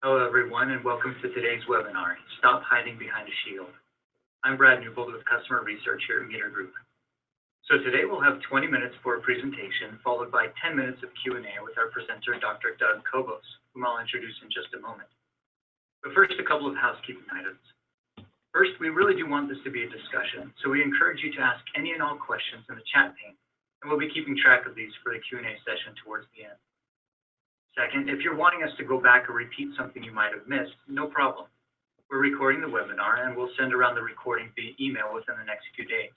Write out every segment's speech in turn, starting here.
Hello, everyone, and welcome to today's webinar, Stop Hiding Behind a Shield. I'm Brad Newbold with Customer Research here at Meter Group. So today we'll have 20 minutes for a presentation, followed by 10 minutes of Q&A with our presenter, Dr. Doug Kobos, whom I'll introduce in just a moment. But first, a couple of housekeeping items. First, we really do want this to be a discussion, so we encourage you to ask any and all questions in the chat pane, and we'll be keeping track of these for the Q&A session towards the end. Second, if you're wanting us to go back or repeat something you might have missed, no problem. We're recording the webinar and we'll send around the recording via email within the next few days.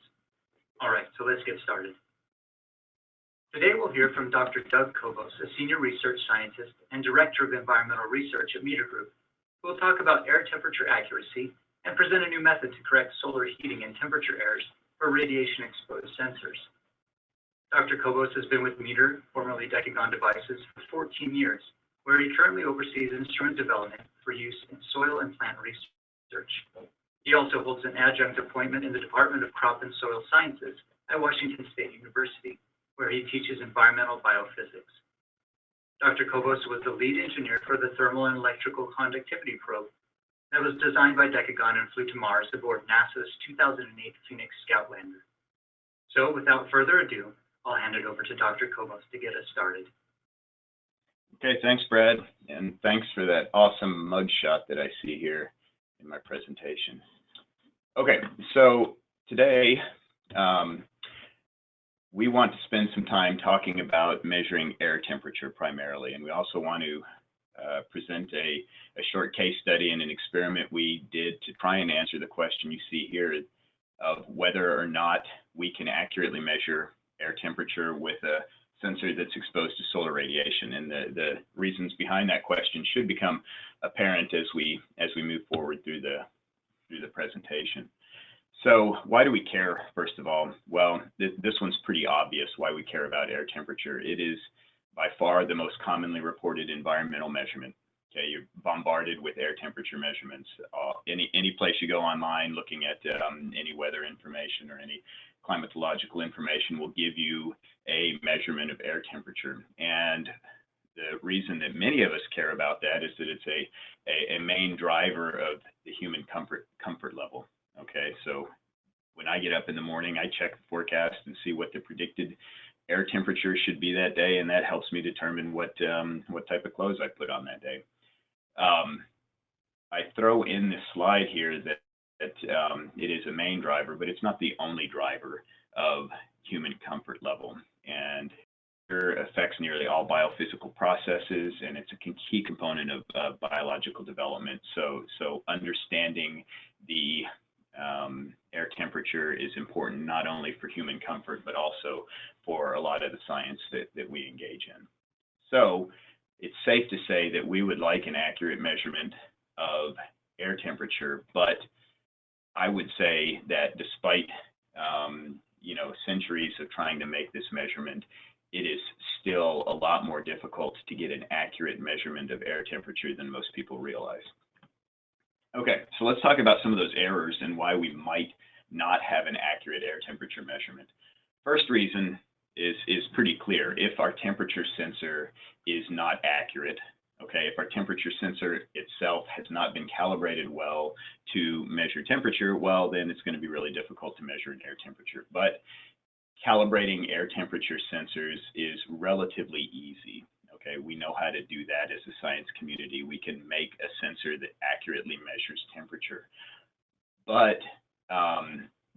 All right, so let's get started. Today we'll hear from Dr. Doug Kobos, a senior research scientist and director of environmental research at Meter Group, who will talk about air temperature accuracy and present a new method to correct solar heating and temperature errors for radiation-exposed sensors. Dr. Kobos has been with Meter, formerly Decagon Devices, for 14 years, where he currently oversees instrument development for use in soil and plant research. He also holds an adjunct appointment in the Department of Crop and Soil Sciences at Washington State University, where he teaches environmental biophysics. Dr. Kobos was the lead engineer for the thermal and electrical conductivity probe that was designed by Decagon and flew to Mars aboard NASA's 2008 Phoenix Scout lander. So without further ado, I'll hand it over to Dr. Kobos to get us started. Okay, thanks, Brad, and thanks for that awesome mugshot that I see here in my presentation. Okay, so today we want to spend some time talking about measuring air temperature primarily, and we also want to present a short case study and an experiment we did to try and answer the question you see here of whether or not we can accurately measure air temperature with a sensor that's exposed to solar radiation, and the reasons behind that question should become apparent as we move forward through the presentation. So why do we care, first of all? Well, this one's pretty obvious why we care about air temperature. It is by far the most commonly reported environmental measurement. Okay, you're bombarded with air temperature measurements. Any place you go online looking at any weather information or any climatological information will give you a measurement of air temperature. And the reason that many of us care about that is that it's a main driver of the human comfort level. Okay, so when I get up in the morning, I check the forecast and see what the predicted air temperature should be that day, and that helps me determine what type of clothes I put on that day. I throw in this slide here that it is a main driver, but it's not the only driver of human comfort level. And it affects nearly all biophysical processes, and it's a key component of biological development. So understanding the air temperature is important not only for human comfort, but also for a lot of the science that we engage in. So it's safe to say that we would like an accurate measurement of air temperature, but I would say that despite centuries of trying to make this measurement, it is still a lot more difficult to get an accurate measurement of air temperature than most people realize. Okay, so let's talk about some of those errors and why we might not have an accurate air temperature measurement. First reason is pretty clear. If our temperature sensor is not accurate, okay, if our temperature sensor itself has not been calibrated well to measure temperature, well, then it's going to be really difficult to measure an air temperature. But calibrating air temperature sensors is relatively easy. Okay, we know how to do that as a science community. We can make a sensor that accurately measures temperature. But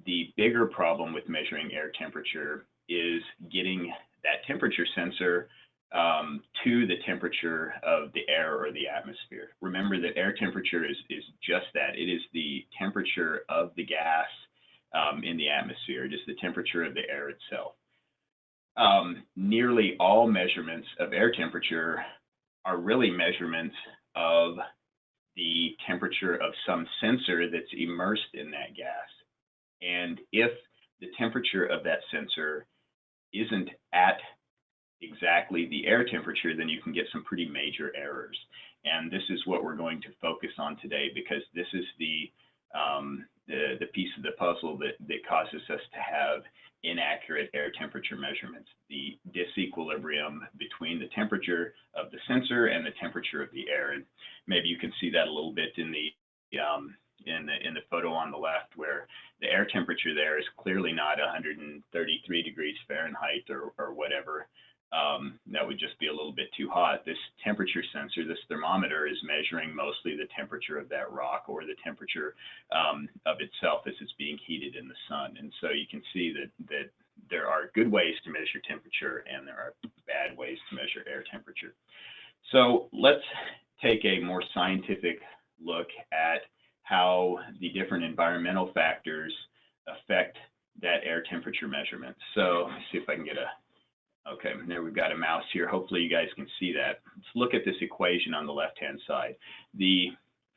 the bigger problem with measuring air temperature is getting that temperature sensor to the temperature of the air or the atmosphere. Remember that air temperature is just that. It is the temperature of the gas in the atmosphere. It is the temperature of the air itself. Nearly all measurements of air temperature are really measurements of the temperature of some sensor that's immersed in that gas. And if the temperature of that sensor isn't at exactly the air temperature, then you can get some pretty major errors. And this is what we're going to focus on today, because this is the the piece of the puzzle that causes us to have inaccurate air temperature measurements, the disequilibrium between the temperature of the sensor and the temperature of the air. And maybe you can see that a little bit in the photo on the left, where the air temperature there is clearly not 133 degrees Fahrenheit or whatever. That would just be a little bit too hot. This temperature sensor, this thermometer, is measuring mostly the temperature of that rock, or the temperature of itself as it's being heated in the sun. And so you can see that there are good ways to measure temperature and there are bad ways to measure air temperature. So let's take a more scientific look at how the different environmental factors affect that air temperature measurement. So let me see if I can get okay, there we've got a mouse here. Hopefully you guys can see that. Let's look at this equation on the left-hand side. The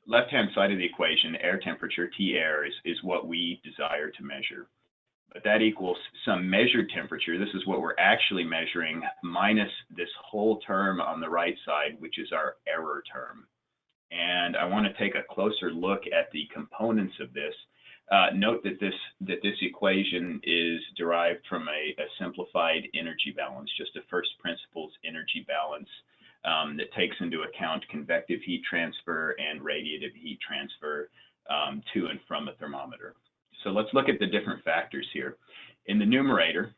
left-hand side of the equation, air temperature, T air, is what we desire to measure. But that equals some measured temperature. This is what we're actually measuring, minus this whole term on the right side, which is our error term. And I want to take a closer look at the components of this. Note that this equation is derived from a simplified energy balance, just a first principles energy balance that takes into account convective heat transfer and radiative heat transfer to and from a thermometer. So let's look at the different factors here. In the numerator,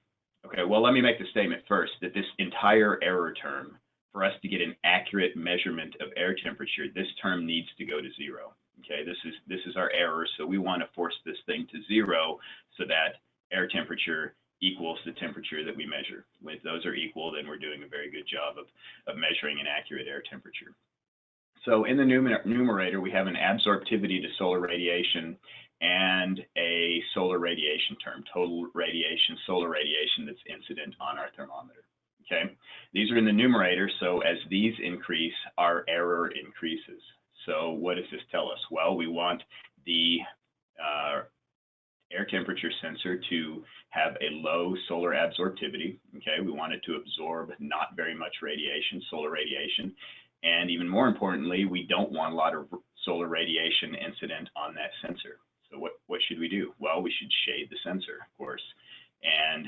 okay, well, let me make the statement first that this entire error term, for us to get an accurate measurement of air temperature, this term needs to go to zero. Okay, this is our error, so we want to force this thing to zero so that air temperature equals the temperature that we measure. If those are equal, then we're doing a very good job of measuring an accurate air temperature. So in the numerator, we have an absorptivity to solar radiation and a solar radiation term, total radiation, solar radiation that's incident on our thermometer. Okay, these are in the numerator, so as these increase, our error increases. So what does this tell us? Well, we want the air temperature sensor to have a low solar absorptivity. Okay, we want it to absorb not very much radiation, solar radiation. And even more importantly, we don't want a lot of solar radiation incident on that sensor. So what should we do? Well, we should shade the sensor, of course. And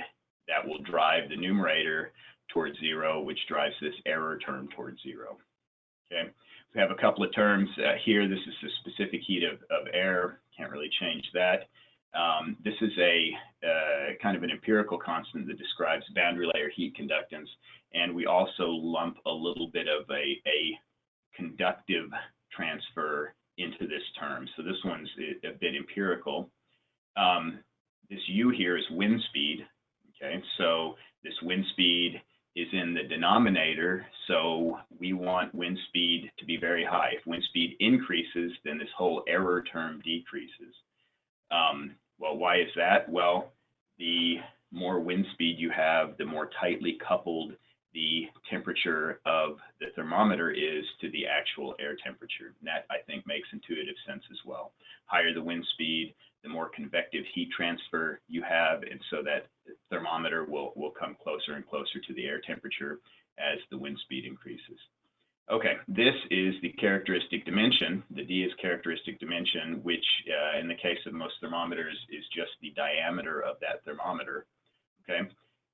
that will drive the numerator towards zero, which drives this error term towards zero. Okay, we have a couple of terms here. This is the specific heat of air. Can't really change that. This is a kind of an empirical constant that describes boundary layer heat conductance, and we also lump a little bit of a conductive transfer into this term. So this one's a bit empirical. This U here is wind speed. Okay, so this wind speed is in the denominator, so we want wind speed to be very high. If wind speed increases, then this whole error term decreases. Well, why is that? Well, the more wind speed you have, the more tightly coupled the temperature of the thermometer is to the actual air temperature. And that, I think, makes intuitive sense as well. Higher the wind speed, the more convective heat transfer you have, and so that thermometer will come closer and closer to the air temperature as the wind speed increases. Okay, this is the characteristic dimension. The D is characteristic dimension, which in the case of most thermometers is just the diameter of that thermometer. Okay,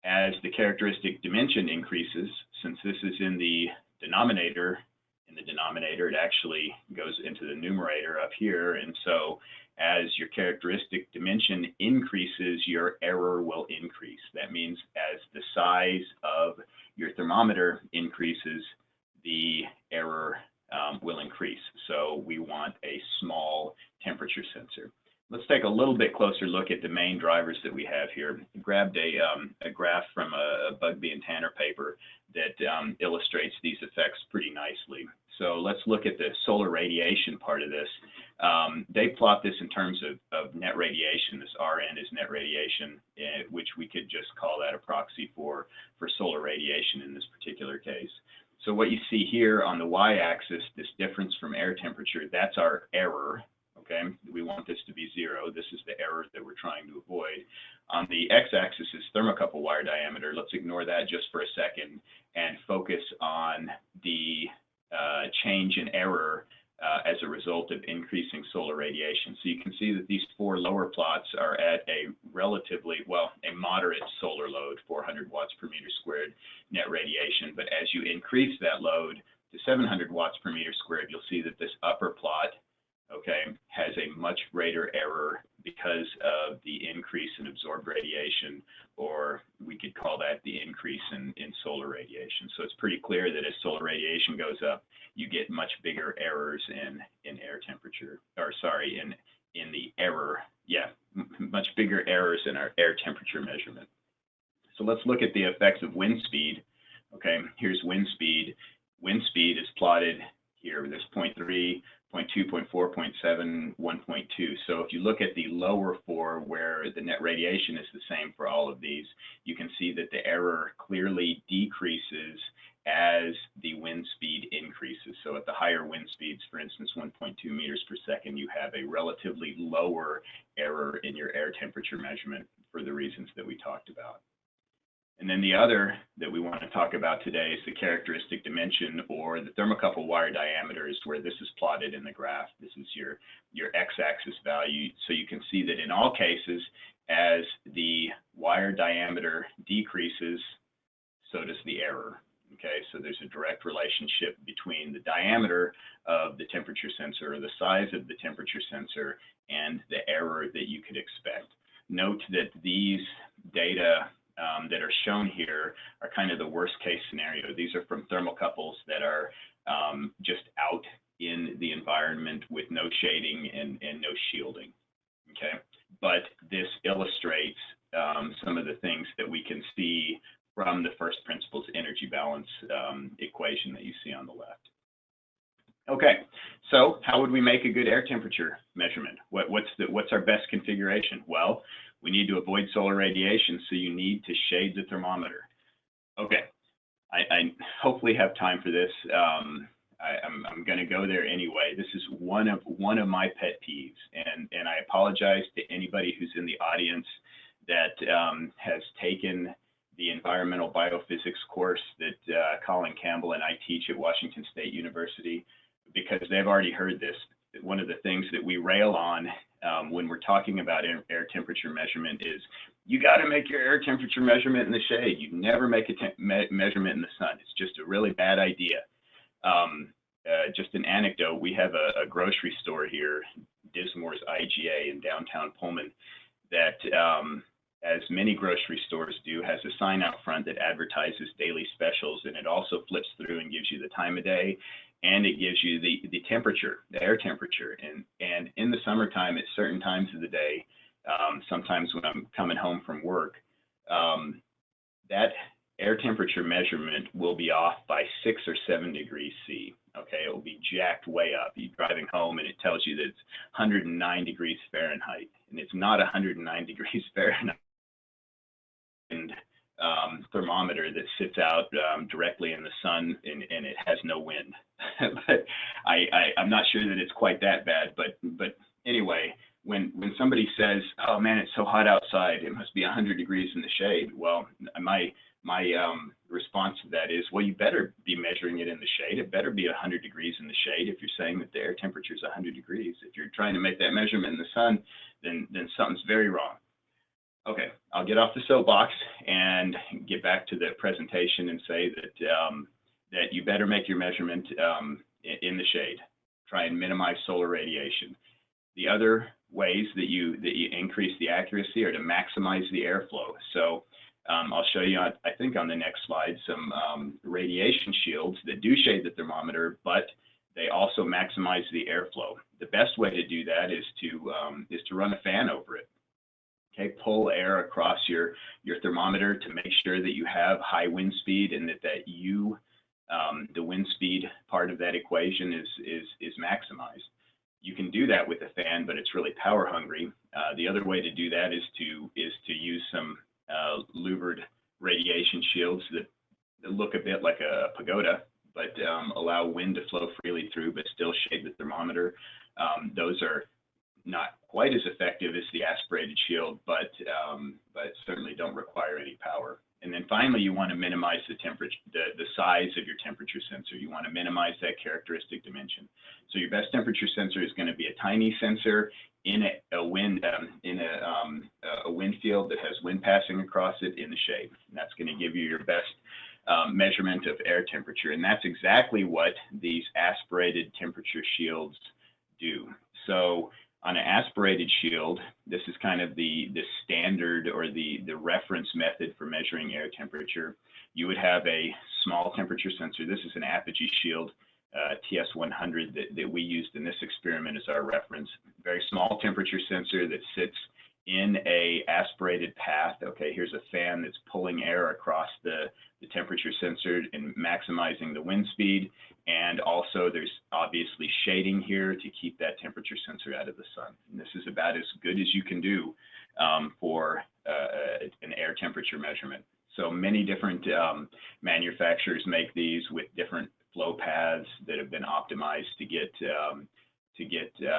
as the characteristic dimension increases, since this is in the denominator, it actually goes into the numerator up here, and so as your characteristic dimension increases, your error will increase. That means as the size of your thermometer increases, the error will increase. So we want a small temperature sensor. Let's take a little bit closer look at the main drivers that we have here. I grabbed a graph from a Bugbee and Tanner paper that illustrates these effects pretty nicely. So let's look at the solar radiation part of this. They plot this in terms of net radiation. This RN is net radiation, which we could just call that a proxy for solar radiation in this particular case. So what you see here on the y-axis, this difference from air temperature, that's our error. Okay, we want this to be zero. This is the error that we're trying to avoid. On the x-axis is thermocouple wire diameter. Let's ignore that just for a second and focus on the change in error as a result of increasing solar radiation. So you can see that these four lower plots are at a relatively, well, a moderate solar load, 400 watts per meter squared net radiation. But as you increase that load to 700 watts per meter squared, you'll see that this upper plot, okay, has a much greater error because of the increase in absorbed radiation, or we could call that the increase in solar radiation. So it's pretty clear that as solar radiation goes up, you get much bigger errors in air temperature, or sorry, in the error, yeah, much bigger errors in our air temperature measurement. So let's look at the effects of wind speed. Okay, here's wind speed. Wind speed is plotted here. There's 0.3, 0.2, 0.4, 0.7, 1.2. So if you look at the lower four where the net radiation is the same for all of these, you can see that the error clearly decreases as the wind speed increases. So at the higher wind speeds, for instance, 1.2 meters per second, you have a relatively lower error in your air temperature measurement for the reasons that we talked about. And then the other that we want to talk about today is the characteristic dimension, or the thermocouple wire diameter, is where this is plotted in the graph. This is your x-axis value. So you can see that in all cases, as the wire diameter decreases, so does the error. Okay, so there's a direct relationship between the diameter of the temperature sensor, or the size of the temperature sensor, and the error that you could expect. Note that these data that are shown here are kind of the worst case scenario. These are from thermocouples that are just out in the environment with no shading and no shielding. Okay, but this illustrates some of the things that we can see from the first principles energy balance equation that you see on the left. Okay, so how would we make a good air temperature measurement? What's our best configuration? Well, we need to avoid solar radiation, so you need to shade the thermometer. Okay, I hopefully have time for this. I'm going to go there anyway. This is one of my pet peeves, and I apologize to anybody who's in the audience that has taken the environmental biophysics course that Colin Campbell and I teach at Washington State University, because they've already heard this. One of the things that we rail on when we're talking about air temperature measurement is you got to make your air temperature measurement in the shade. You never make a measurement in the sun. It's just a really bad idea. Just an anecdote, we have a grocery store here, Dismore's IGA in downtown Pullman, that as many grocery stores do, has a sign out front that advertises daily specials, and it also flips through and gives you the time of day, and it gives you the temperature, the air temperature. And in the summertime, at certain times of the day, sometimes when I'm coming home from work, that air temperature measurement will be off by 6 or 7 degrees C. Okay, it will be jacked way up. You're driving home and it tells you that it's 109 degrees Fahrenheit, and it's not 109 degrees Fahrenheit. And thermometer that sits out directly in the sun, and it has no wind. But I'm not sure that it's quite that bad. But anyway, when somebody says, "Oh man, it's so hot outside, it must be 100 degrees in the shade," well, my response to that is, well, you better be measuring it in the shade. It better be 100 degrees in the shade if you're saying that the air temperature is 100 degrees. If you're trying to make that measurement in the sun, then something's very wrong. Okay, I'll get off the soapbox and get back to the presentation and say that that you better make your measurement in the shade. Try and minimize solar radiation. The other ways that you increase the accuracy are to maximize the airflow. So I'll show you, I think on the next slide, some radiation shields that do shade the thermometer, but they also maximize the airflow. The best way to do that is to run a fan over it. Okay, pull air across your thermometer to make sure that you have high wind speed, and that the wind speed part of that equation is maximized. You can do that with a fan, but it's really power hungry. The other way to do that is to use some louvered radiation shields that look a bit like a pagoda, but allow wind to flow freely through, but still shade the thermometer. Those are not quite as effective as the aspirated shield, but certainly don't require any power. And then finally, you want to minimize the temperature, the size of your temperature sensor. You want to minimize that characteristic dimension. So your best temperature sensor is going to be a tiny sensor in a wind field that has wind passing across it in the shade. And that's going to give you your best measurement of air temperature. And that's exactly what these aspirated temperature shields do. So on an aspirated shield, this is kind of the standard or the reference method for measuring air temperature. You would have a small temperature sensor. This is an Apogee shield, TS100 that we used in this experiment as our reference. Very small temperature sensor that sits in a aspirated path. Okay, here's a fan that's pulling air across the temperature sensor and maximizing the wind speed. And also there's obviously shading here to keep that temperature sensor out of the sun. And this is about as good as you can do for an air temperature measurement. So many different manufacturers make these with different flow paths that have been optimized to get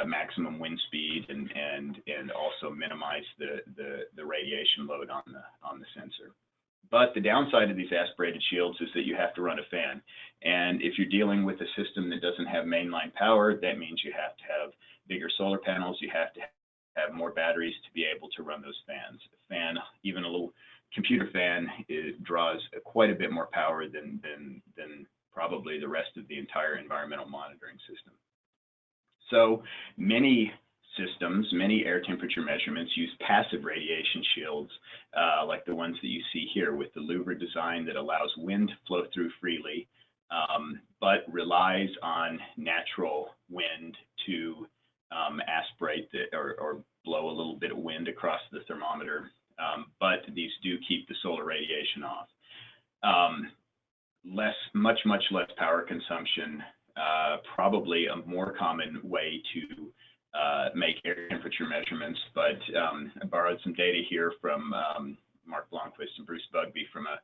maximum wind speed and also minimize the radiation load on the sensor. But the downside of these aspirated shields is that you have to run a fan. And if you're dealing with a system that doesn't have mainline power, that means you have to have bigger solar panels. You have to have more batteries to be able to run those fans. A fan, even a little computer fan, draws quite a bit more power than probably the rest of the entire environmental monitoring system. So many systems, many air temperature measurements use passive radiation shields like the ones that you see here with the louver design that allows wind to flow through freely, but relies on natural wind to aspirate or blow a little bit of wind across the thermometer, but these do keep the solar radiation off. Much less power consumption, probably a more common way to make air temperature measurements, but I borrowed some data here from Mark Blomquist and Bruce Bugbee from a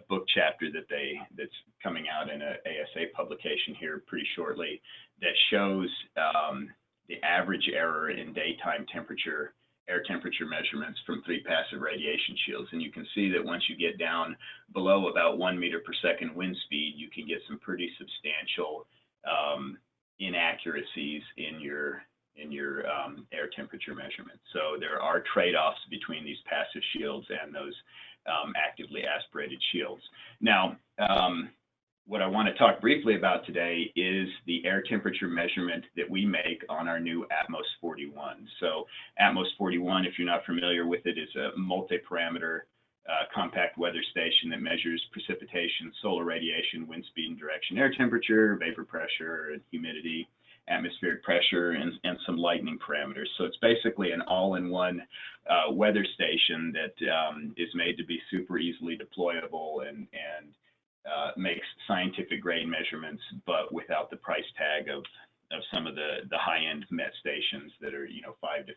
book chapter that's coming out in an ASA publication here pretty shortly that shows the average error in daytime air temperature measurements from 3 passive radiation shields. And you can see that once you get down below about 1 meter per second wind speed, you can get some pretty substantial inaccuracies in your air temperature measurement. So there are trade-offs between these passive shields and those actively aspirated shields. Now, what I want to talk briefly about today is the air temperature measurement that we make on our new ATMOS 41. So ATMOS 41, if you're not familiar with it, is a multi-parameter compact weather station that measures precipitation, solar radiation, wind speed and direction, air temperature, vapor pressure, and humidity, atmospheric pressure, and some lightning parameters. So it's basically an all-in-one weather station that is made to be super easily deployable and makes scientific grade measurements, but without the price tag of some of the high-end MET stations that are, $5,000 to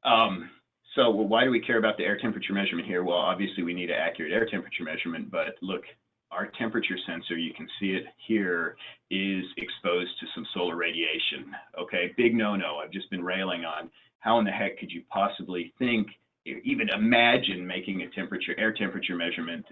$15,000. So why do we care about the air temperature measurement here? Well, obviously we need an accurate air temperature measurement, but look, our temperature sensor, you can see it here, is exposed to some solar radiation. Okay, big no-no. I've just been railing on how in the heck could you possibly think, even imagine making a air temperature measurement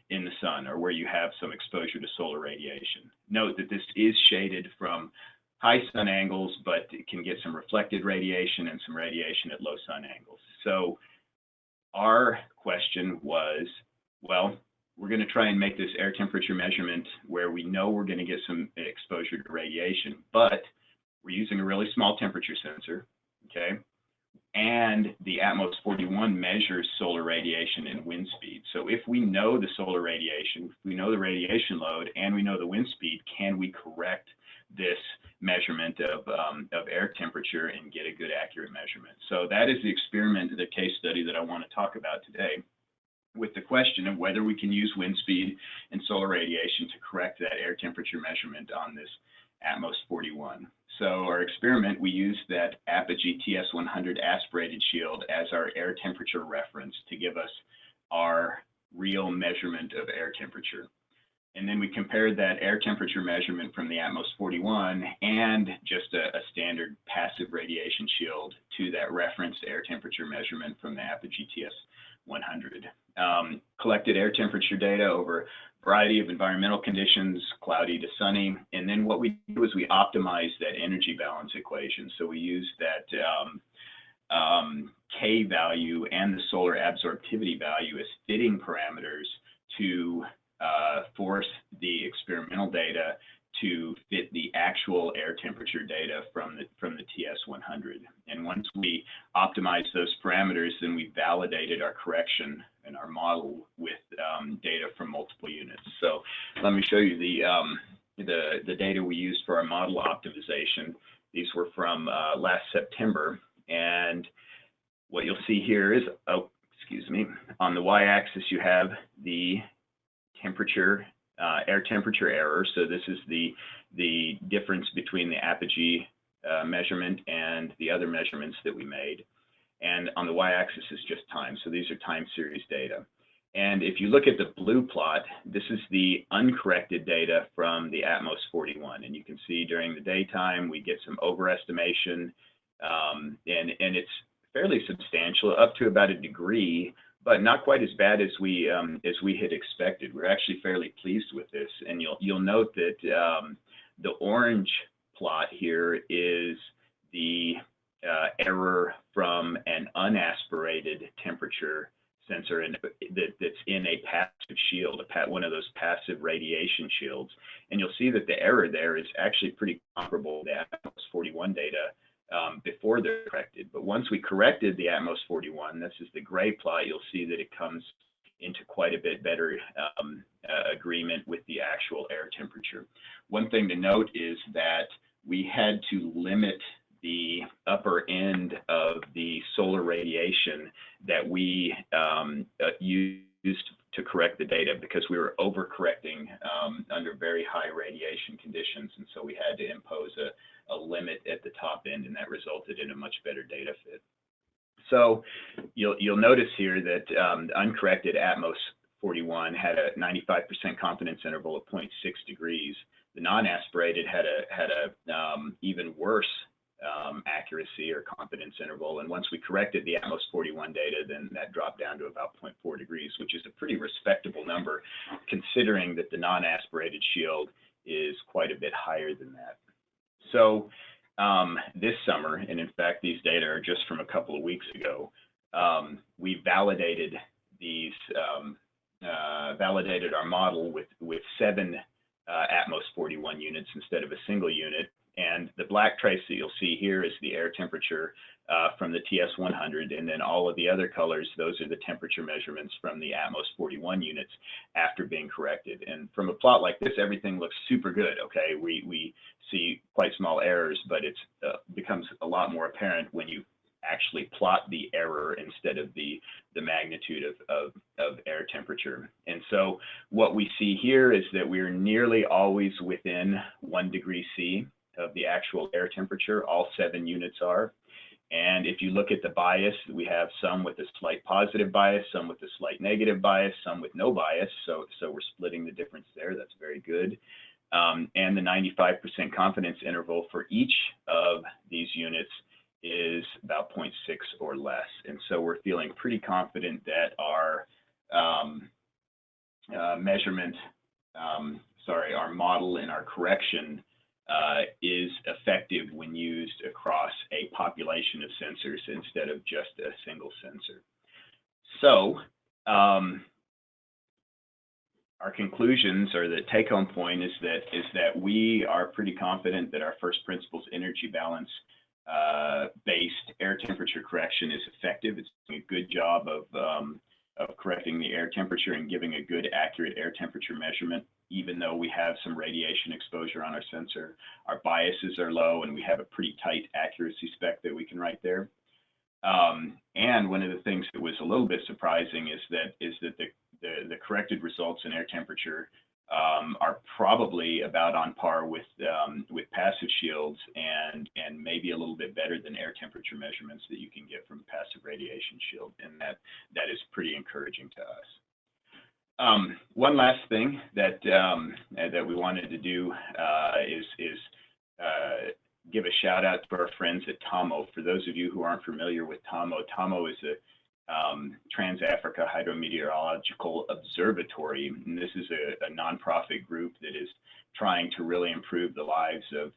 in the sun or where you have some exposure to solar radiation. Note that this is shaded from high sun angles, but it can get some reflected radiation and some radiation at low sun angles. So our question was, well, we're going to try and make this air temperature measurement where we know we're going to get some exposure to radiation, but we're using a really small temperature sensor, okay? And the ATMOS 41 measures solar radiation and wind speed. So if we know the solar radiation, if we know the radiation load, and we know the wind speed, can we correct this measurement of air temperature and get a good accurate measurement? So that is the experiment, the case study that I want to talk about today, with the question of whether we can use wind speed and solar radiation to correct that air temperature measurement on this ATMOS 41. So our experiment, we used that Apogee TS100 aspirated shield as our air temperature reference to give us our real measurement of air temperature. And then we compared that air temperature measurement from the ATMOS 41 and just a standard passive radiation shield to that referenced air temperature measurement from the Apogee TS100. Collected air temperature data over a variety of environmental conditions, cloudy to sunny, and then what we did was we optimized that energy balance equation. So we used that K value and the solar absorptivity value as fitting parameters to force the experimental data to fit the actual air temperature data from the TS100. And once we optimized those parameters, then we validated our correction and our model with data from multiple units. So let me show you the data we used for our model optimization. These were from last September, and what you'll see here is, on the y-axis you have the temperature, air temperature error. So this is the difference between the apogee measurement and the other measurements that we made. And on the y-axis is just time. So these are time series data. And if you look at the blue plot, this is the uncorrected data from the ATMOS 41. And you can see during the daytime, we get some overestimation, and it's fairly substantial, up to about a degree, but not quite as bad as we had expected. We're actually fairly pleased with this, and you'll note that the orange plot here is the error from an unaspirated temperature sensor that's in a passive shield, one of those passive radiation shields, and you'll see that the error there is actually pretty comparable to the ATMOS 41 data before they're corrected. But once we corrected the ATMOS 41, this is the gray plot, you'll see that it comes into quite a bit better agreement with the actual air temperature. One thing to note is that we had to limit the upper end of the solar radiation that we used to correct the data, because we were overcorrecting under very high radiation conditions, and so we had to impose a limit at the top end, and that resulted in a much better data fit. So you'll notice here that the uncorrected ATMOS 41 had a 95% confidence interval of 0.6 degrees. The non-aspirated had a even worse accuracy or confidence interval, and once we corrected the ATMOS 41 data, then that dropped down to about 0.4 degrees, which is a pretty respectable number considering that the non-aspirated shield is quite a bit higher than that. So this summer, and in fact these data are just from a couple of weeks ago, we validated these validated our model with 7 ATMOS 41 units instead of a single unit. And the black trace that you'll see here is the air temperature from the TS100, and then all of the other colors, those are the temperature measurements from the ATMOS 41 units after being corrected. And from a plot like this, everything looks super good, okay? We see quite small errors, but it becomes a lot more apparent when you actually plot the error instead of the magnitude of air temperature. And so what we see here is that we're nearly always within 1 degree C of the actual air temperature. All 7 units are. And if you look at the bias, we have some with a slight positive bias, some with a slight negative bias, some with no bias. So we're splitting the difference there. That's very good. And the 95% confidence interval for each of these units is about 0.6 or less. And so we're feeling pretty confident that our our model and our correction is effective when used across a population of sensors instead of just a single sensor. So our conclusions, or the take-home point, is that we are pretty confident that our first principles energy balance based air temperature correction is effective. It's doing a good job of correcting the air temperature and giving a good, accurate air temperature measurement, even though we have some radiation exposure on our sensor. Our biases are low, and we have a pretty tight accuracy spec that we can write there. And one of the things that was a little bit surprising is that the corrected results in air temperature are probably about on par with passive shields, and maybe a little bit better than air temperature measurements that you can get from passive radiation shield, and that is pretty encouraging to us. One last thing that we wanted to do is give a shout out to our friends at TOMO. For those of you who aren't familiar with TOMO, TOMO is Trans-Africa Hydrometeorological Observatory. And this is a nonprofit group that is trying to really improve the lives of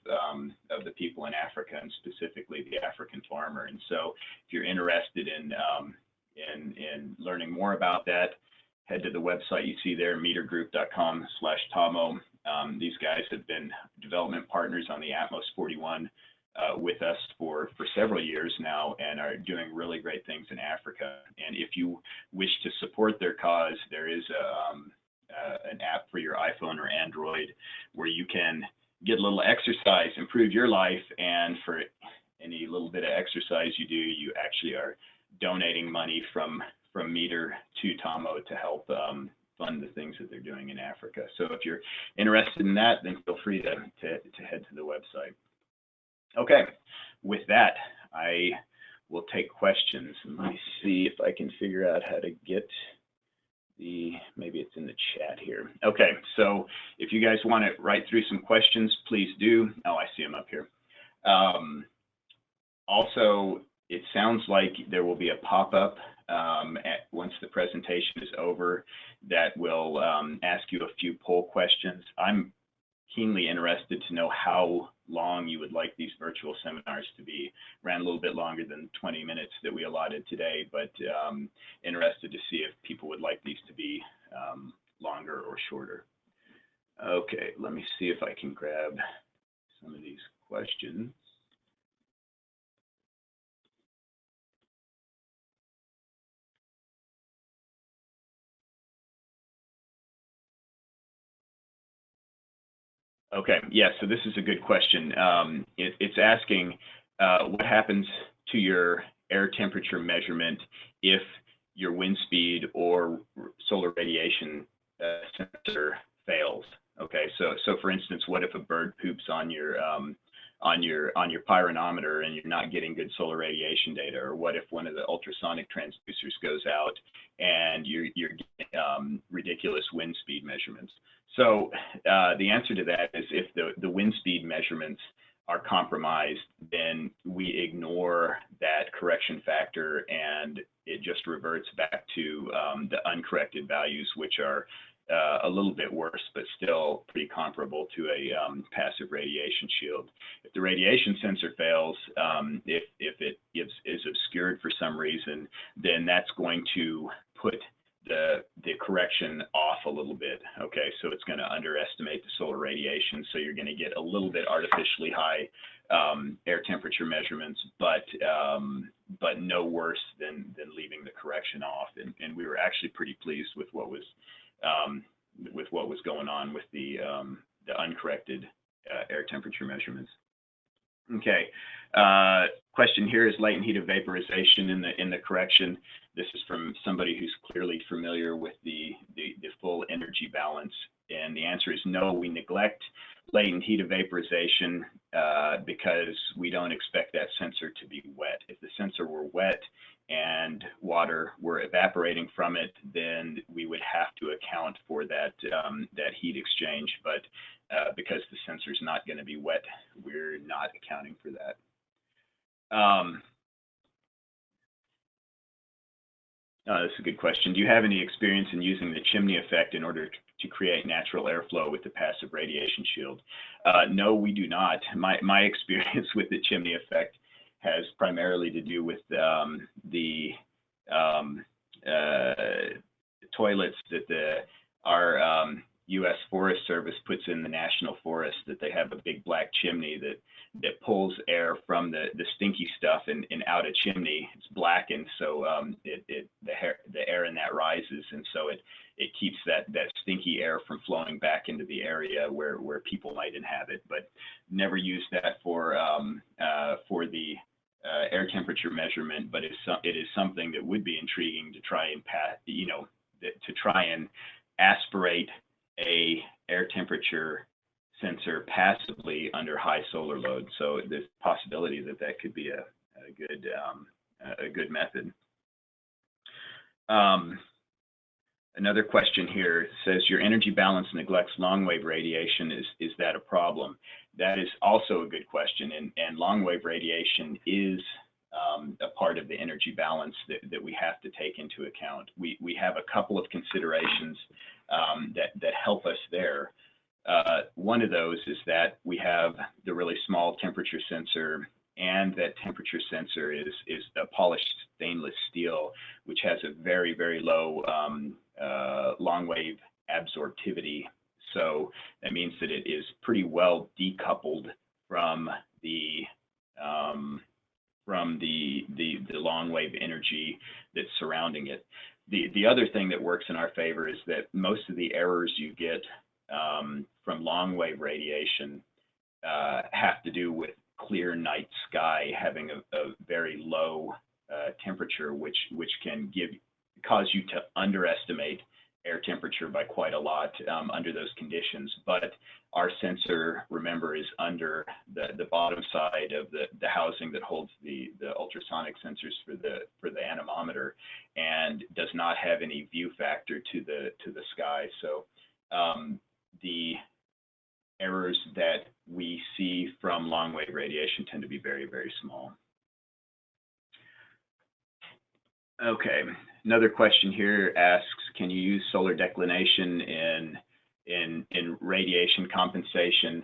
the people in Africa, and specifically the African farmer. And so if you're interested in learning more about that, head to the website you see there, metergroup.com/TAMO. These guys have been development partners on the ATMOS 41 with us for several years now, and are doing really great things in Africa. And if you wish to support their cause, there is an app for your iPhone or Android where you can get a little exercise, improve your life, and for any little bit of exercise you do, you actually are donating money from Meter to TAMO to help fund the things that they're doing in Africa. So if you're interested in that, then feel free to head to the website. Okay, with that, I will take questions. Let me see if I can figure out how to get maybe it's in the chat here. Okay, so if you guys want to write through some questions, please do. Oh, I see them up here. Also, it sounds like there will be a pop-up once the presentation is over that will ask you a few poll questions. I'm keenly interested to know how long you would like these virtual seminars to be. Ran a little bit longer than 20 minutes that we allotted today, but interested to see if people would like these to be longer or shorter. Okay, let me see if I can grab some of these questions. Okay, yeah, so this is a good question. It's asking what happens to your air temperature measurement if your wind speed or solar radiation sensor fails. Okay, so for instance, what if a bird poops on your pyranometer and you're not getting good solar radiation data? Or what if one of the ultrasonic transducers goes out and you're getting ridiculous wind speed measurements? So the answer to that is if the wind speed measurements are compromised, then we ignore that correction factor and it just reverts back to the uncorrected values, which are a little bit worse, but still pretty comparable to a passive radiation shield. If the radiation sensor fails, if it is obscured for some reason, then that's going to put the correction off a little bit. Okay, so it's going to underestimate the solar radiation, so you're going to get a little bit artificially high air temperature measurements, but no worse than leaving the correction off. And we were actually pretty pleased with what was going on with the uncorrected air temperature measurements. Okay, question here is latent heat of vaporization in the correction. This is from somebody who's clearly familiar with the full energy balance, and the answer is no. We neglect latent heat of vaporization because we don't expect that sensor to be wet. If the sensor were wet and water were evaporating from it, then we would have to account for that heat exchange. But because the sensor is not going to be wet, we're not accounting for that. This is a good question. Do you have any experience in using the chimney effect in order to create natural airflow with the passive radiation shield? No, we do not. My experience with the chimney effect has primarily to do with the toilets that our U.S. Forest Service puts in the national forest, that they have a big black chimney that pulls air from the stinky stuff and out a chimney. It's blackened, so the air in that rises, and so it keeps that stinky air from flowing back into the area where people might inhabit. But never used that for the air temperature measurement, but it is something that would be intriguing to try and aspirate a air temperature sensor passively under high solar load. So there's a possibility that could be a good method. Another question here says, your energy balance neglects long wave radiation. Is that a problem? That is also a good question. And long wave radiation is a part of the energy balance that we have to take into account. We have a couple of considerations that help us there. One of those is that we have the really small temperature sensor, and that temperature sensor is a polished stainless steel, which has a very, very low long wave absorptivity. So that means that it is pretty well decoupled from the long wave energy that's surrounding it. The other thing that works in our favor is that most of the errors you get from long wave radiation have to do with clear night sky having a very low temperature, which can cause you to underestimate air temperature by quite a lot under those conditions. But our sensor, remember, is under the bottom side of the housing that holds the ultrasonic sensors for the anemometer, and does not have any view factor to the sky. So the errors that we see from long wave radiation tend to be very, very small. Okay, another question here asks, can you use solar declination in radiation compensation?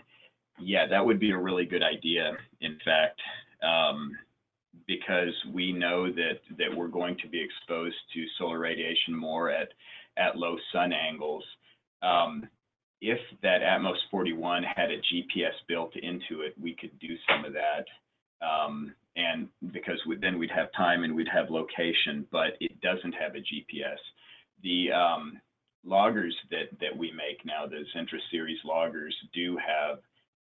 Yeah, that would be a really good idea, in fact, because we know that we're going to be exposed to solar radiation more at low sun angles. If that ATMOS 41 had a GPS built into it, we could do some of that. And because then we'd have time and we'd have location, but it doesn't have a GPS. The loggers that we make now, the Zentra series loggers, do have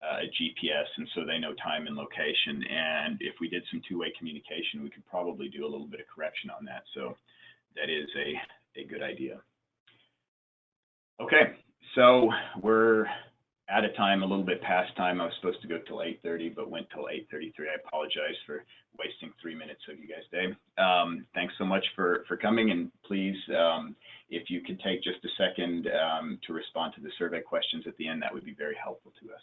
a GPS, and so they know time and location. And if we did some two-way communication, we could probably do a little bit of correction on that. So that is a good idea. Okay, so we're out of time, a little bit past time. I was supposed to go till 8:30, but went till 8:33. I apologize for wasting 3 minutes of you guys' day. Thanks so much for coming, and please, if you could take just a second to respond to the survey questions at the end, that would be very helpful to us.